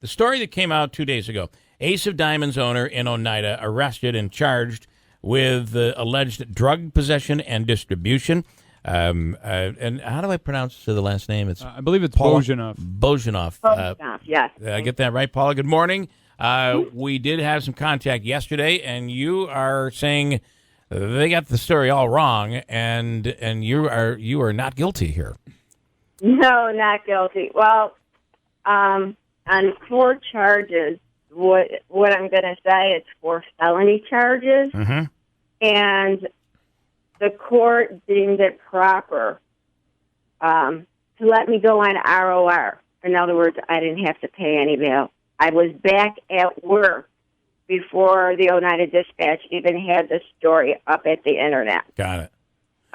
The story that came out 2 days ago. Ace of Diamonds owner in Oneida arrested and charged with alleged drug possession and distribution. And how do I pronounce the last name? It's I believe it's Paula? Bojinoff. Bojinoff. Bojinoff, yes. Did I get that right, Paula? Good morning. We did have some contact yesterday, and you are saying they got the story all wrong, and you are not guilty here. No, not guilty. Well, on 4 charges, what I'm going to say, it's 4 felony charges, and the court deemed it proper to let me go on ROR. In other words, I didn't have to pay any bail. I was back at work before the Oneida Dispatch even had the story up at the internet. Got it.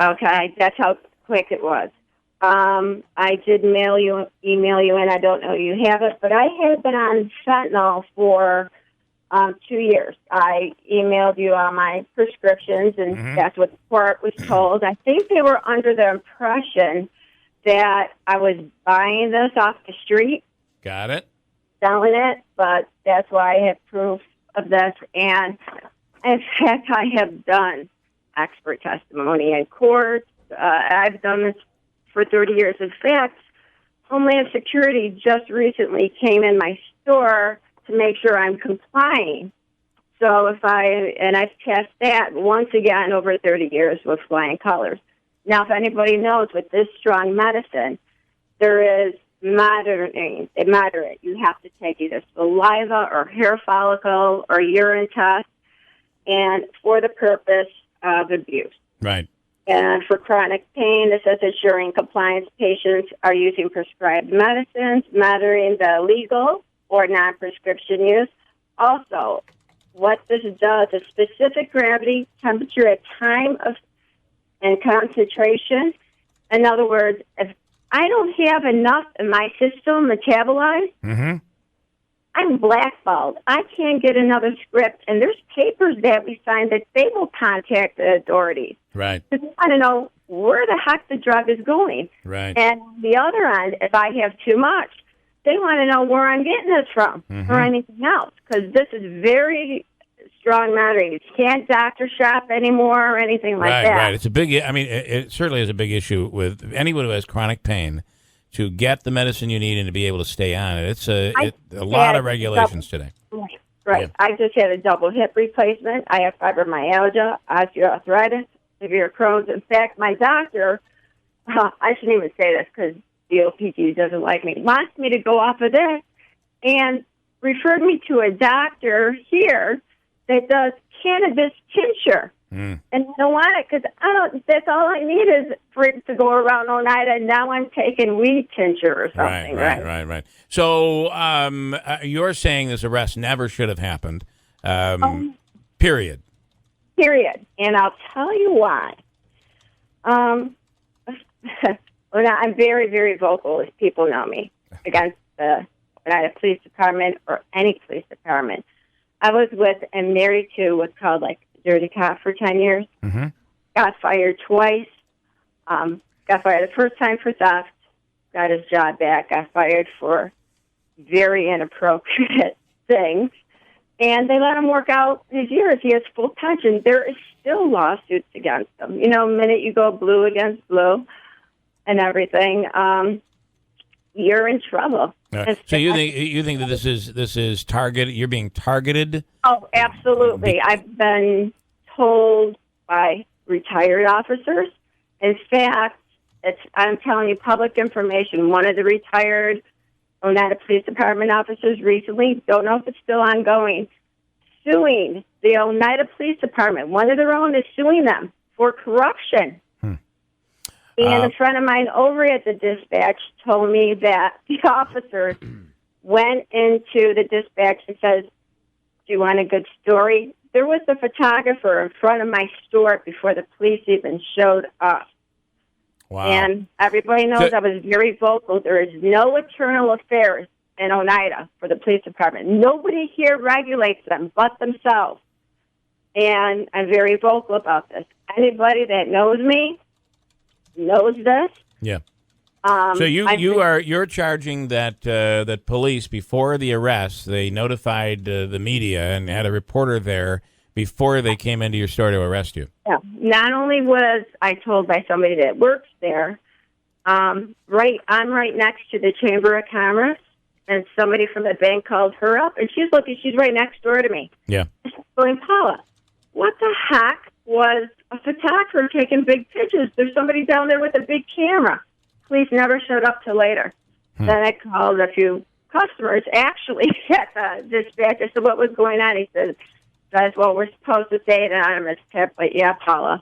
Okay, that's how quick it was. I did email you, and I don't know you have it, but I had been on fentanyl for 2 years. I emailed you on my prescriptions, and that's what the court was told. I think they were under the impression that I was buying this off the street. Got it. Selling it, but that's why I have proof of this. And in fact, I have done expert testimony in court. I've done this for 30 years. In fact, Homeland Security just recently came in my store to make sure I'm complying. So I've passed that once again over 30 years with flying colors. Now, if anybody knows, with this strong medicine, there is moderate. You have to take either saliva or hair follicle or urine test, and for the purpose of abuse. Right. And for chronic pain, this is ensuring compliance patients are using prescribed medicines, monitoring the legal or non-prescription use. Also, what this does is specific gravity, temperature at time of and concentration. In other words, if I don't have enough in my system metabolized, I'm blackballed. I can't get another script, and there's papers that we sign that they will contact the authorities. Right. Because they want to know where the heck the drug is going. Right. And on the other end, if I have too much, they want to know where I'm getting this from or anything else, because this is very strong matter. You can't doctor shop anymore or anything like that. Right. It's a big. I mean, it certainly is a big issue with anyone who has chronic pain to get the medicine you need and to be able to stay on it. It's a lot of regulations today. Right. Yeah. I just had a double hip replacement. I have fibromyalgia, osteoarthritis, severe Crohn's. In fact, my doctor, I shouldn't even say this because the OPG doesn't like me, wants me to go off of this and referred me to a doctor here that does cannabis tincture. And I don't want it because that's all I need is for it to go around Oneida. And now I'm taking weed tincture or something. Right. So you're saying this arrest never should have happened, period. And I'll tell you why. Well, I'm very, very vocal, as people know me, against the Oneida Police Department or any police department. I was with and married to what's called dirty cop for 10 years. Got fired twice. Got fired the first time for theft. Got his job back. Got fired for very inappropriate things. And they let him work out his years. He has full pension. There is still lawsuits against him. You know, the minute you go blue against blue and everything, you're in trouble. So you think that this is targeted? You're being targeted? Oh, absolutely. I've been told by retired officers. In fact, I'm telling you public information. One of the retired Oneida Police Department officers recently, don't know if it's still ongoing, suing the Oneida Police Department. One of their own is suing them for corruption. And a friend of mine over at the dispatch told me that the officers went into the dispatch and says, "Do you want a good story?" There was a photographer in front of my store before the police even showed up. Wow. And everybody knows I was very vocal. There is no internal affairs in Oneida for the police department. Nobody here regulates them but themselves. And I'm very vocal about this. Anybody that knows me knows this. Yeah. So you're charging that police before the arrest, they notified the media and had a reporter there before they came into your store to arrest you. Yeah. Not only was I told by somebody that works there, I'm right next to the Chamber of Commerce, and somebody from the bank called her up, and she's right next door to me. Yeah. She's going, Paula, what the heck was a photographer taking big pictures? There's somebody down there with a big camera. Police never showed up till later. Then I called a few customers, actually, at the dispatcher. So what was going on? He said, guys, well, we're supposed to say an anonymous tip, but yeah, Paula,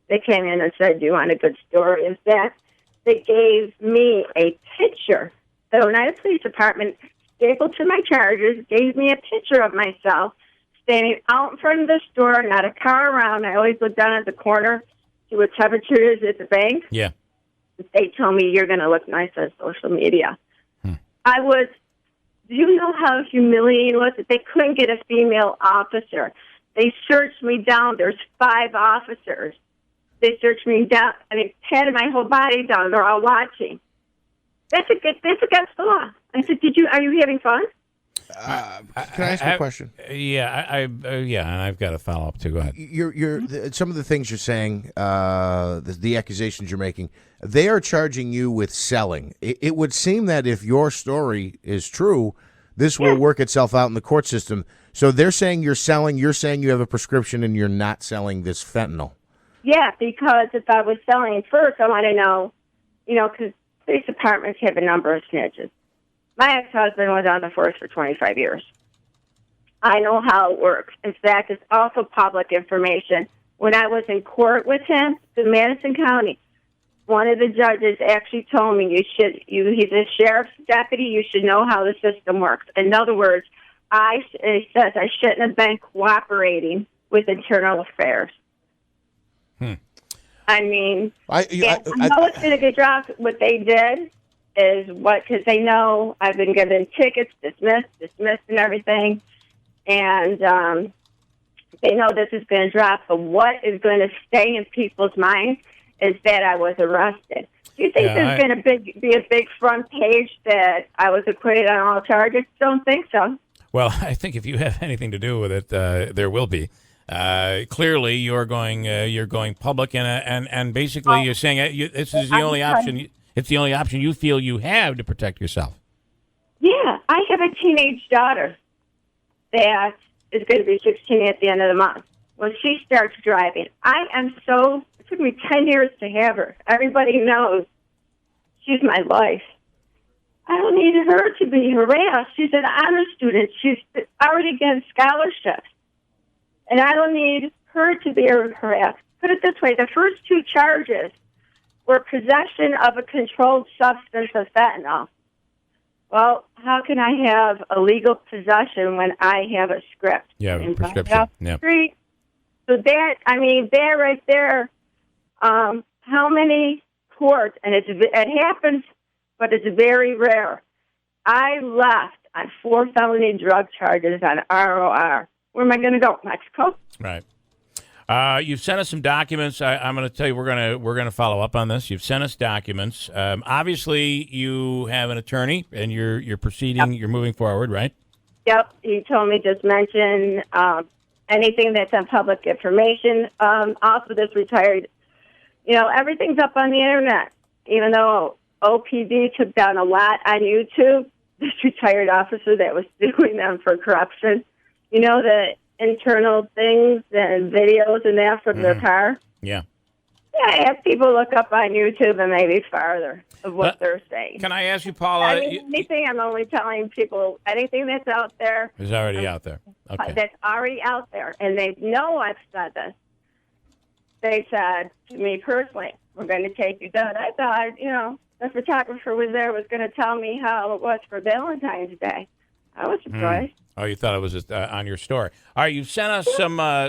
they came in and said, do you want a good story? In fact, they gave me a picture. The Oneida Police Department, stapled to my charges, gave me a picture of myself standing out in front of the store, not a car around. I always look down at the corner, see what temperature is at the bank. Yeah. They told me you're going to look nice on social media. Do you know how humiliating it was that they couldn't get a female officer? They searched me down. There's 5 officers. They searched me down. I mean, patted my whole body down. They're all watching. That's against the law. I said, are you having fun? Can I ask you a question? Yeah, and I've got a follow up too. Go ahead. Some of the things you're saying, the accusations you're making, they are charging you with selling. It would seem that if your story is true, this will work itself out in the court system. So they're saying you're selling. You're saying you have a prescription, and you're not selling this fentanyl. Yeah, because if I was selling first, I want to know, because police departments have a number of snitches. My ex-husband was on the force for 25 years. I know how it works. In fact, it's also public information. When I was in court with him in Madison County, one of the judges actually told me, he's a sheriff's deputy, you should know how the system works. In other words, he says I shouldn't have been cooperating with internal affairs. I mean, I know it's going to get dropped. What they did is because they know I've been given tickets, dismissed, and everything. And they know this is going to drop. But what is going to stay in people's minds is that I was arrested. Do you think there's going to be a big front page that I was acquitted on all charges? Don't think so. Well, I think if you have anything to do with it, there will be. Clearly, you're going public, and basically you're saying this is the only option. It's the only option you feel you have to protect yourself. Yeah, I have a teenage daughter that is going to be 16 at the end of the month. When she starts driving, it took me 10 years to have her. Everybody knows she's my life. I don't need her to be harassed. She's an honor student. She's already getting scholarships. And I don't need her to be harassed. Put it this way, the first 2 charges were possession of a controlled substance of fentanyl. Well, how can I have a legal possession when I have a script? Yeah, a prescription. Yeah. So that right there, how many courts, and it happens, but it's very rare. I left on 4 felony drug charges on ROR. Where am I going to go? Mexico? Right. You've sent us some documents. I'm going to tell you we're going to follow up on this. You've sent us documents. Obviously, you have an attorney, and you're proceeding. Yep. You're moving forward, right? Yep. He told me just mention anything that's on public information. Also, this retired. Everything's up on the internet. Even though OPD took down a lot on YouTube, this retired officer that was suing them for corruption. The internal things and videos and that from their car. Yeah. Yeah, I have people look up on YouTube and maybe farther of what they're saying. Can I ask you, Paula? I'm only telling people anything that's out there. Is already out there. Okay. That's already out there. And they know I've said this. They said to me personally, we're going to take you down. I thought, the photographer was going to tell me how it was for Valentine's Day. I was surprised. Oh, you thought it was just, on your story. All right, you've sent us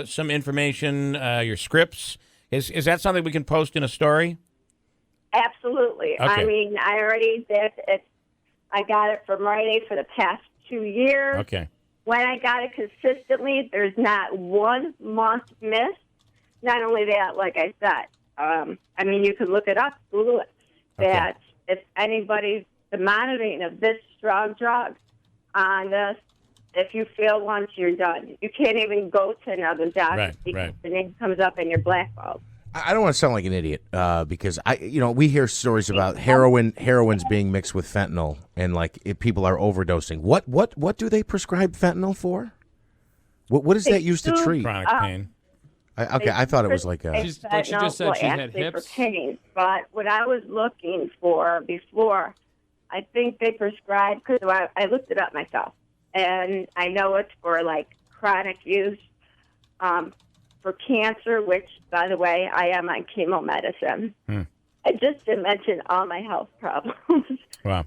some information, your scripts. Is that something we can post in a story? Absolutely. Okay. I mean, I got it from Rite Aid for the past 2 years. Okay. When I got it consistently, there's not 1 month missed. Not only that, like I said, you can look it up, Google it. Okay. That if anybody's the monitoring of this strong drug on this, if you fail once, you're done. You can't even go to another doctor because the name comes up in your blackballed. I don't want to sound like an idiot because we hear stories about heroin's being mixed with fentanyl and like if people are overdosing. What do they prescribe fentanyl for? What is that used to treat? Chronic pain. I thought it was like a. She just said she had hips. For pain, but what I was looking for before, I think they prescribed because I looked it up myself, and I know it's for like chronic use. For cancer, which, by the way, I am on chemo medicine. I just didn't mention all my health problems. Wow.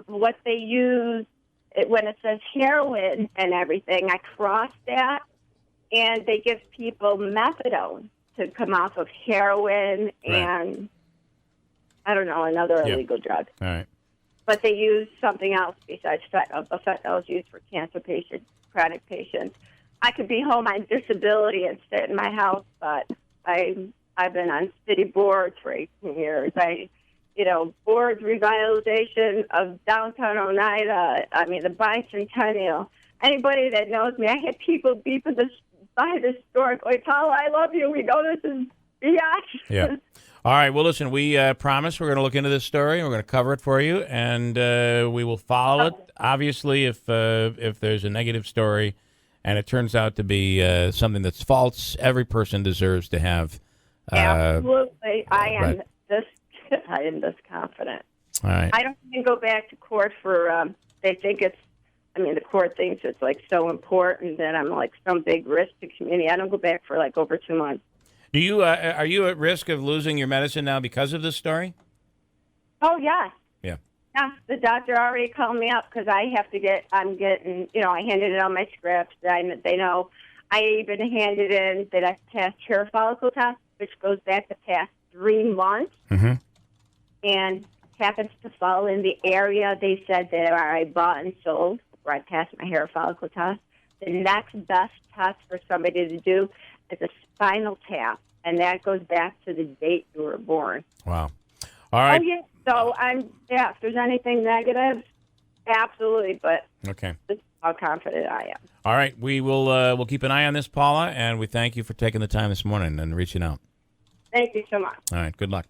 What they use, when it says heroin and everything, I cross that, and they give people methadone to come off of heroin and, I don't know, another illegal drug. All right. But they use something else besides fentanyl. The fentanyl is used for cancer patients, chronic patients. I could be home on disability and sit in my house, but I've been on city boards for 18 years. Board revitalization of downtown Oneida. I mean, the bicentennial. Anybody that knows me, I had people beeping by the store going, Paula, I love you. We know this is BS. Yeah. All right. Well, listen, we promise we're going to look into this story and we're going to cover it for you, and we will follow it. Obviously, if there's a negative story, and it turns out to be something that's false, every person deserves to have. Absolutely, I am this confident. All right. I don't even go back to court for. They think it's. I mean, the court thinks it's like so important that I'm like some big risk to community. I don't go back for like over 2 months. Do you? Are you at risk of losing your medicine now because of this story? Oh yeah. Yeah. Yeah, the doctor already called me up because I'm getting, I handed in all my scripts. They know. I even handed in that I passed hair follicle test, which goes back the past 3 months. Mm-hmm. And happens to fall in the area they said that I bought and sold where I passed my hair follicle test. The next best test for somebody to do is a spinal tap, and that goes back to the date you were born. Wow. All right. Oh, yeah. So if there's anything negative, absolutely, but okay. This is how confident I am. All right. We will we'll keep an eye on this, Paula, and we thank you for taking the time this morning and reaching out. Thank you so much. All right. Good luck.